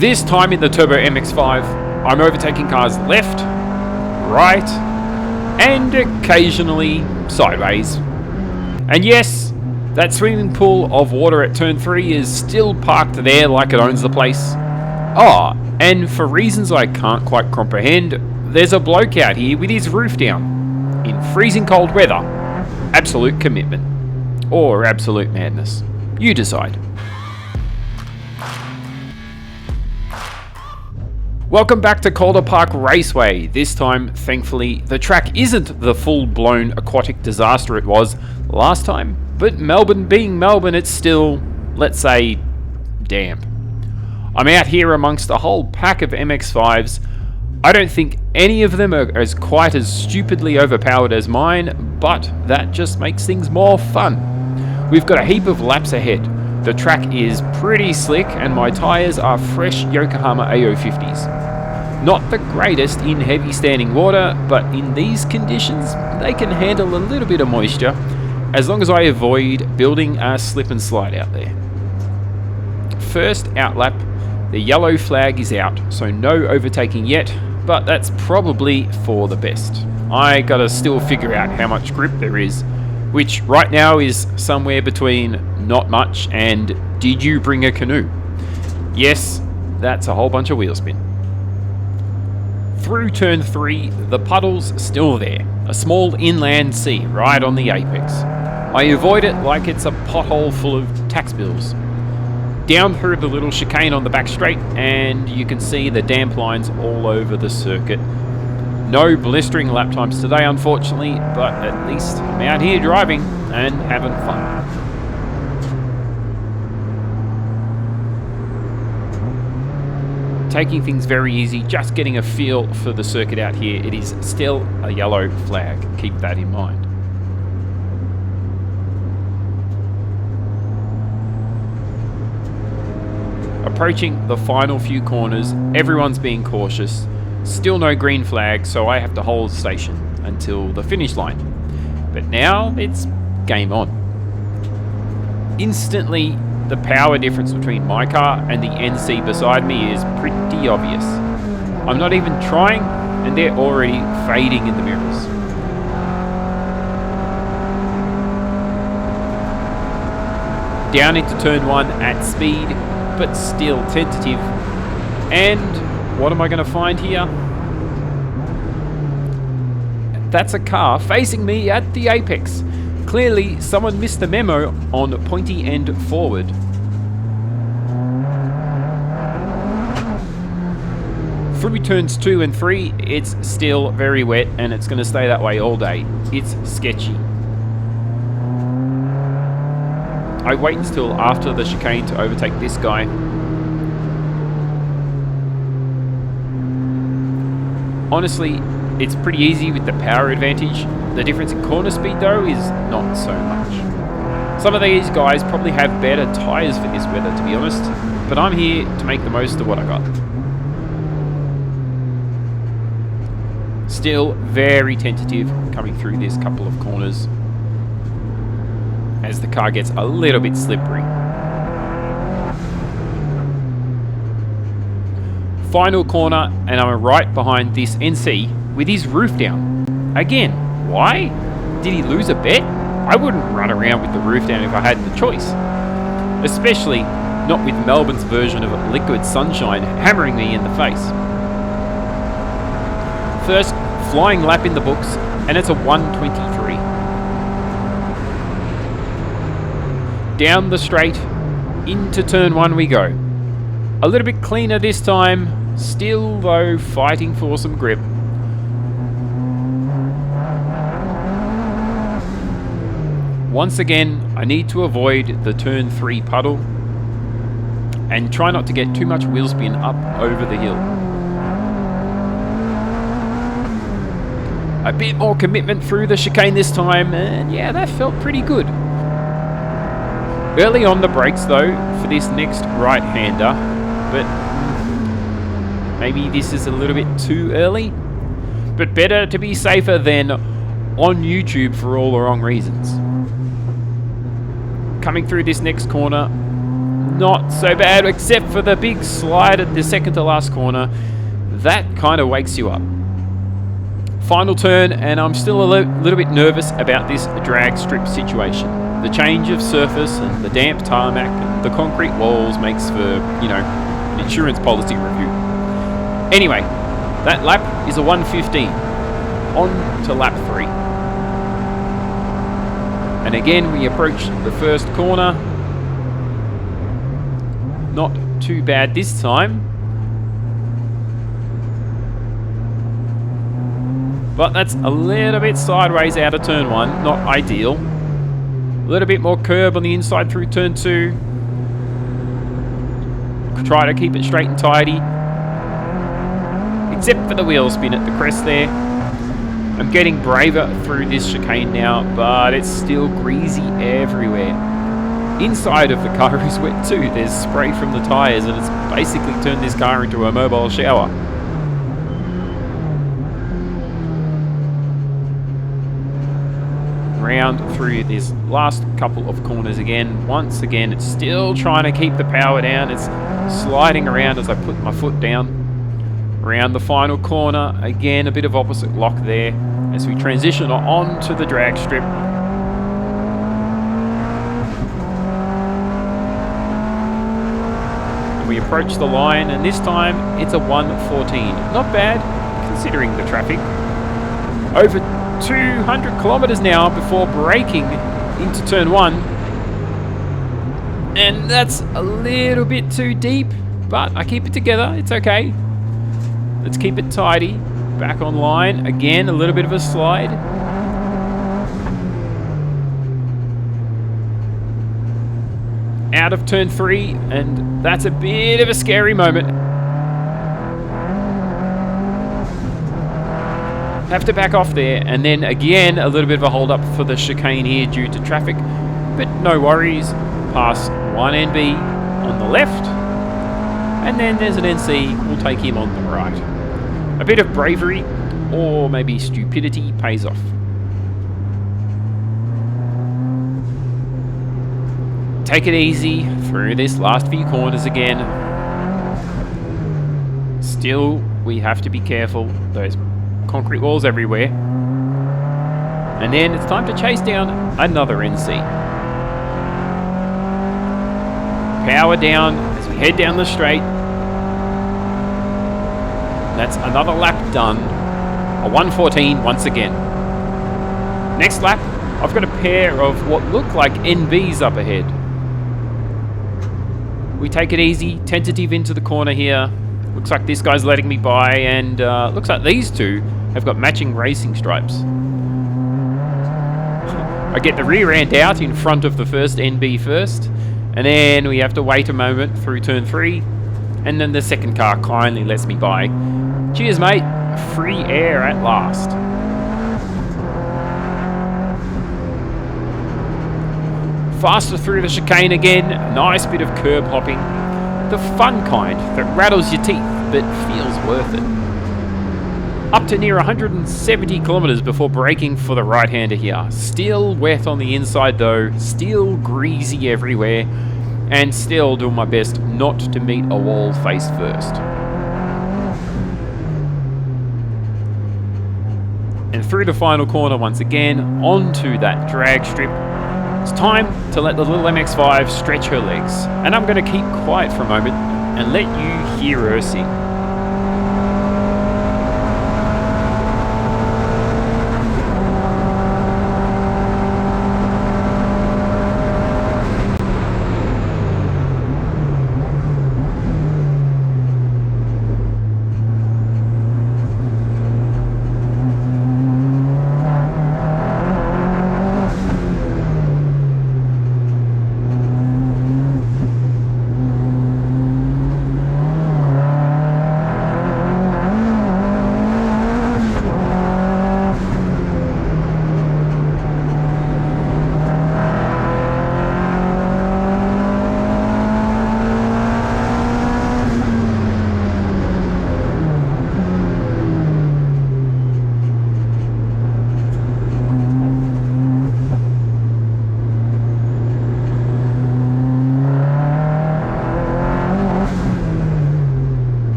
This time in the Turbo MX-5, I'm overtaking cars left, right, and occasionally sideways. And yes, that swimming pool of water at turn 3 is still parked there like it owns the place. And for reasons I can't quite comprehend, there's a bloke out here with his roof down, in freezing cold weather. Absolute commitment. Or absolute madness. You decide. Welcome back to Calder Park Raceway. This time, thankfully, the track isn't the full-blown aquatic disaster it was last time, but Melbourne being Melbourne, it's still, let's say, damp. I'm out here amongst a whole pack of MX-5s. I don't think any of them are quite as stupidly overpowered as mine, but that just makes things more fun. We've got a heap of laps ahead. The track is pretty slick and my tyres are fresh Yokohama AO50s. Not the greatest in heavy standing water, but in these conditions they can handle a little bit of moisture as long as I avoid building a slip and slide out there. First out lap, the yellow flag is out, so no overtaking yet, but that's probably for the best. I gotta still figure out how much grip there is, which right now is somewhere between not much and did you bring a canoe? Yes, that's a whole bunch of wheel spin. Through turn 3, the puddle's still there, a small inland sea right on the apex. I avoid it like it's a pothole full of tax bills. Down through the little chicane on the back straight, and you can see the damp lines all over the circuit. No blistering lap times today, unfortunately, but at least I'm out here driving and having fun. Taking things very easy, just getting a feel for the circuit out here. It is still a yellow flag, keep that in mind. Approaching the final few corners, everyone's being cautious. Still no green flag, so I have to hold station until the finish line. But now it's game on. Instantly, the power difference between my car and the NC beside me is pretty obvious. I'm not even trying, and they're already fading in the mirrors. Down into turn 1 at speed, but still tentative. And what am I going to find here? That's a car facing me at the apex. Clearly, someone missed the memo on pointy end forward. Through turns 2 and 3, it's still very wet and it's going to stay that way all day. It's sketchy. I wait until after the chicane to overtake this guy. Honestly, it's pretty easy with the power advantage. The difference in corner speed though is not so much. Some of these guys probably have better tyres for this weather, to be honest, but I'm here to make the most of what I got. Still very tentative coming through this couple of corners as the car gets a little bit slippery. Final corner, and I'm right behind this NC with his roof down. Again, why? Did he lose a bet? I wouldn't run around with the roof down if I had the choice. Especially not with Melbourne's version of liquid sunshine hammering me in the face. First flying lap in the books, and it's a 1:23. Down the straight, into turn 1 we go. A little bit cleaner this time, still though fighting for some grip. Once again, I need to avoid the turn 3 puddle and try not to get too much wheel spin up over the hill. A bit more commitment through the chicane this time, and yeah, that felt pretty good. Early on the brakes though for this next right-hander, but maybe this is a little bit too early. But better to be safer than on YouTube for all the wrong reasons. Coming through this next corner, not so bad, except for the big slide at the second to last corner. That kind of wakes you up. Final turn, and I'm still a little bit nervous about this drag strip situation. The change of surface and the damp tarmac and the concrete walls makes for, you know, an insurance policy review. Anyway, that lap is a 1:15. On to lap 3. And again, we approach the first corner. Not too bad this time. But that's a little bit sideways out of turn 1. Not ideal. A little bit more curb on the inside through turn 2. Try to keep it straight and tidy. Except for the wheel spin at the crest there. I'm getting braver through this chicane now, but it's still greasy everywhere. Inside of the car is wet too. There's spray from the tyres, and it's basically turned this car into a mobile shower. Round through this last couple of corners again. Once again, it's still trying to keep the power down. It's sliding around as I put my foot down. Around the final corner, again a bit of opposite lock there as we transition on to the drag strip. And we approach the line, and this time it's a 1:14. Not bad considering the traffic. Over 200 kilometers now before braking into turn 1. And that's a little bit too deep, but I keep it together. It's okay. Let's keep it tidy. Back on line. Again, a little bit of a slide. Out of turn 3, and that's a bit of a scary moment. Have to back off there, and then again, a little bit of a hold up for the chicane here due to traffic. But no worries. Pass 1 NB on the left. And then there's an NC, we'll take him on the right. A bit of bravery, or maybe stupidity, pays off. Take it easy through this last few corners again. Still, we have to be careful. Those concrete walls everywhere. And then it's time to chase down another NC. Power down as we head down the straight. That's another lap done. A 1:14 once again. Next lap, I've got a pair of what look like NBs up ahead. We take it easy, tentative into the corner here. Looks like this guy's letting me by, and looks like these two have got matching racing stripes. I get the rear end out in front of the first NB first, and then we have to wait a moment through turn 3, and then the second car kindly lets me by. Cheers, mate. Free air at last. Faster through the chicane again. Nice bit of curb hopping. The fun kind that rattles your teeth but feels worth it. Up to near 170 kilometers before braking for the right-hander here. Still wet on the inside though. Still greasy everywhere. And still doing my best not to meet a wall face first. And through the final corner once again, onto that drag strip. It's time to let the little MX-5 stretch her legs. And I'm going to keep quiet for a moment and let you hear her sing.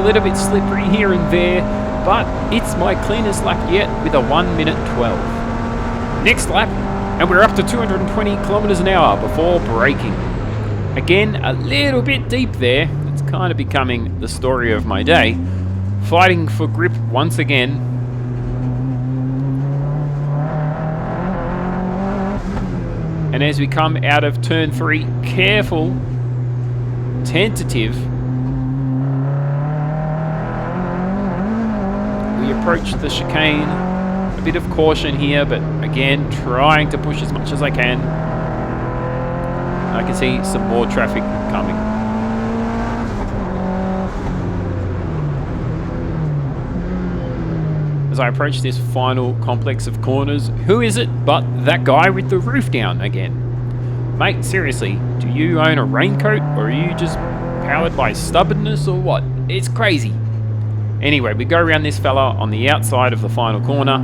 little bit slippery here and there, but it's my cleanest lap yet with a 1 minute 12. Next lap, and we're up to 220 kilometers an hour before braking. Again, a little bit deep there. It's kind of becoming the story of my day. Fighting for grip once again. And as we come out of turn 3, careful, tentative. We approach the chicane. A bit of caution here, but again, trying to push as much as I can. I can see some more traffic coming. As I approach this final complex of corners, who is it but that guy with the roof down again? Mate, seriously, do you own a raincoat, or are you just powered by stubbornness or what? It's crazy. Anyway, we go around this fella on the outside of the final corner.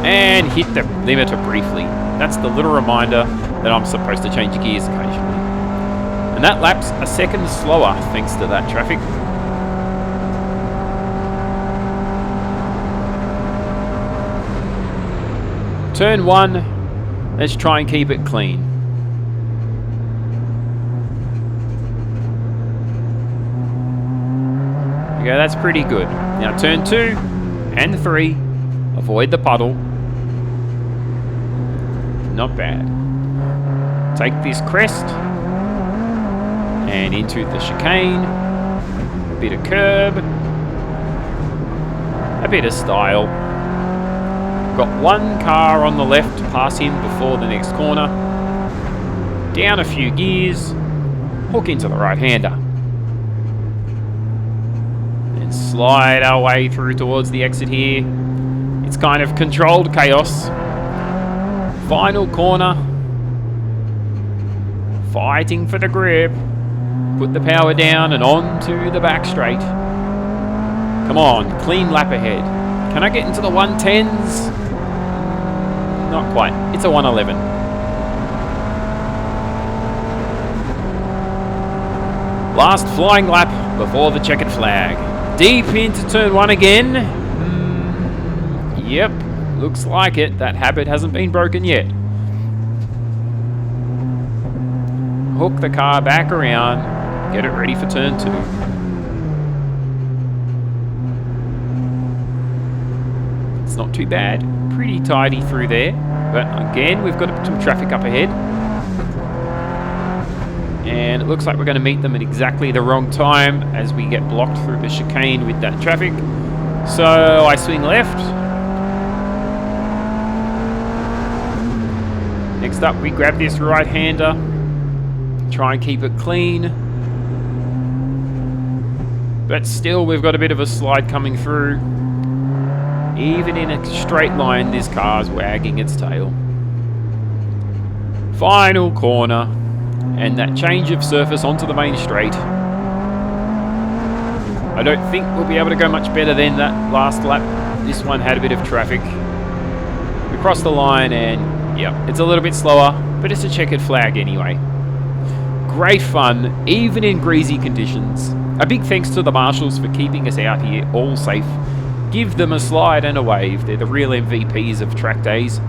And hit the limiter briefly. That's the little reminder that I'm supposed to change gears occasionally. And that lap's a second slower thanks to that traffic. Turn 1, let's try and keep it clean. Okay, that's pretty good. Now turn 2 and 3, avoid the puddle. Not bad. Take this crest and into the chicane. A bit of curb. A bit of style. Got one car on the left to pass him before the next corner. Down a few gears. Hook into the right-hander. Then slide our way through towards the exit here. It's kind of controlled chaos. Final corner. Fighting for the grip. Put the power down and on to the back straight. Come on, clean lap ahead. Can I get into the 110s? Not quite. It's a 111. Last flying lap before the checkered flag. Deep into turn 1 again. Yep, looks like it. That habit hasn't been broken yet. Hook the car back around. Get it ready for turn 2. It's not too bad. Pretty tidy through there. But again, we've got some traffic up ahead. And it looks like we're going to meet them at exactly the wrong time as we get blocked through the chicane with that traffic. So I swing left. Next up, we grab this right-hander. Try and keep it clean. But still, we've got a bit of a slide coming through. Even in a straight line, this car's wagging its tail. Final corner. And that change of surface onto the main straight. I don't think we'll be able to go much better than that last lap. This one had a bit of traffic. We crossed the line and, yeah, it's a little bit slower, but it's a checkered flag anyway. Great fun, even in greasy conditions. A big thanks to the marshals for keeping us out here all safe. Give them a slide and a wave. They're the real MVPs of track days.